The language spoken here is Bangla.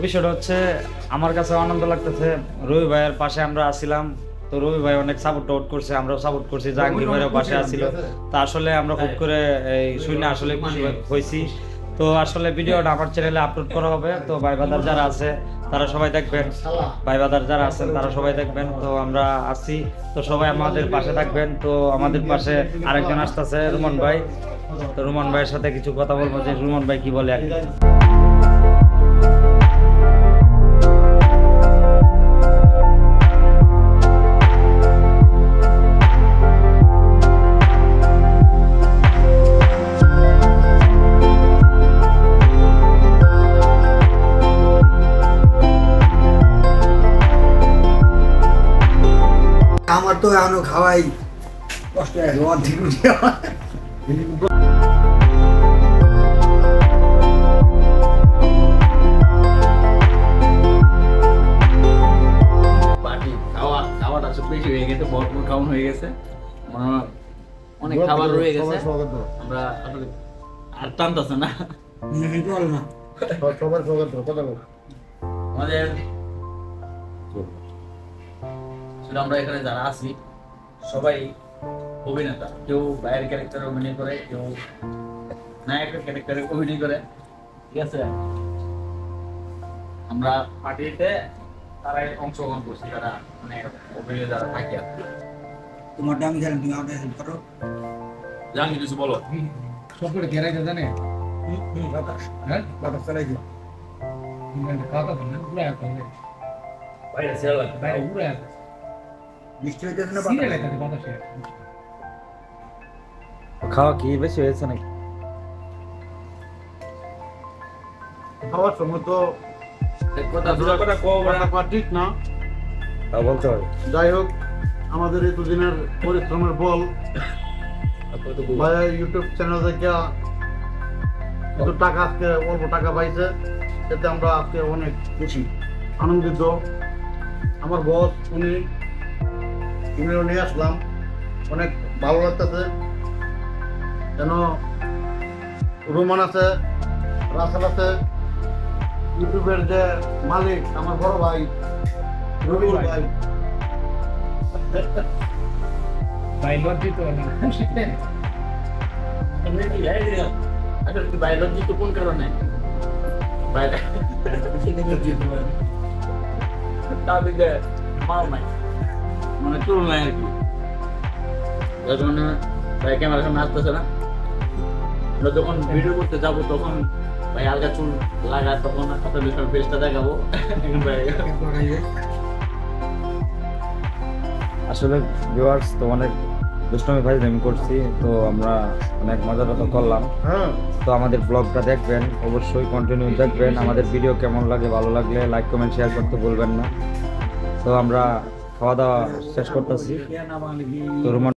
বিষয়টা হচ্ছে আমার কাছে আনন্দ লাগতেছে, রবি ভাইয়ের পাশে আমরা আসছিলাম, তো রবি ভাই অনেক সাপোর্ট করছে, আমরাও সাপোর্ট করছি, জাহাঙ্গীর ভাইয়ের পাশে আসছিল। তা আসলে আমরা খুব করে এই শুনে আসলে খুশি হয়েছি। তো আসলে ভিডিওটা আমার চ্যানেলে আপলোড করা হবে, তো ভাই বাদার যারা আছে তারা সবাই দেখবেন, ভাই বাদার যারা আছেন তারা সবাই দেখবেন। তো আমরা আসছি, তো সবাই আমাদের পাশে থাকবেন। তো আমাদের পাশে আরেকজন আসতেছে রুমন ভাই, তো রুমন ভাইয়ের সাথে কিছু কথা বলবো যে রুমন ভাই কি বলে আর কি। আমার তো এখনো খাওয়াই কষ্ট আছে, অর্ধেক রুটি পার্টি খাওয়াটা বেশি হয়ে গেছে, ভরপুর খাওয়ান হয়ে গেছে, অনেক খাবার রয়ে গেছে। আমরা আসলে আর টানতেছে না আমাদের। আমরা এখানে যারা আছি সবাই অভিনেতা, কেউ বাইরের ক্যারেক্টারে অভিনয় করে, কেউ নায়কের ক্যারেক্টারে অভিনয় করে, ঠিক আছে। আমরা পার্টিতে তারাই অংশগ্রহণ করছি, তারা মানে অভিনয় যারা থাকে আর কি। তোমারটা আমি জানি, তুমি আমাকে হেল্প করো। জানি কিছু বলো। সব করে গ্যারাইতে জানে বাতাস, হ্যাঁ বাতাস চালাই দিও। খাওয়া না পুরো এক বাইরে ছেড়ে লাগে বাইরে পুরো এক বৃষ্টি হইতেছে না, সিরিয়াল বাতাস একটা বাতাসে খাওয়া কি বেশি হয়েছে নাকি? খাওয়ার সময় তো কথা ঠিক না, তা বলতে হবে। যাই হোক আমাদের এতদিনের পরিশ্রমের বল ভাইয়া ইউটিউব চ্যানেল থেকে কিছু টাকা, আজকে অল্প টাকা পাইছে, এতে আমরা আজকে অনেক খুশি আনন্দিত। আমার বস উনিও নিয়ে আসলাম, অনেক ভালো লাগতেছে। যেন রোমান আছে, রাসেল আছে, ইউটিউবের যে মালিক আমার বড় ভাই রবি ভাই, বাইরে লজ্জিত না খুশিতে বাইরে লজ্জিত কোন কারণে? বাইরে তাদেরকে মাল নাই, মানে চুল নাই আর কি, যার জন্য ভাই ক্যামেরার সামনে আসতেছে না। আমরা যখন ভিডিও করতে যাবো তখন ভাই আলগা চুল লাগায়, তখন আপনাদের সব ফেসটা দেখাবো। এখন ভাই আসলে ভিউয়ার্স তো অনেক দুষ্টমি ফাইজলামি করছি, তো আমরা অনেক মজা টজা করলাম। হ্যাঁ তো আমাদের ব্লগটা দেখবেন, অবশ্যই কন্টিনিউ দেখবেন। আমাদের ভিডিও কেমন লাগে, ভালো লাগলে লাইক কমেন্ট শেয়ার করতে ভুলবেন না। তো আমরা খাওয়া দাওয়া শেষ করতেছি। তো রুমন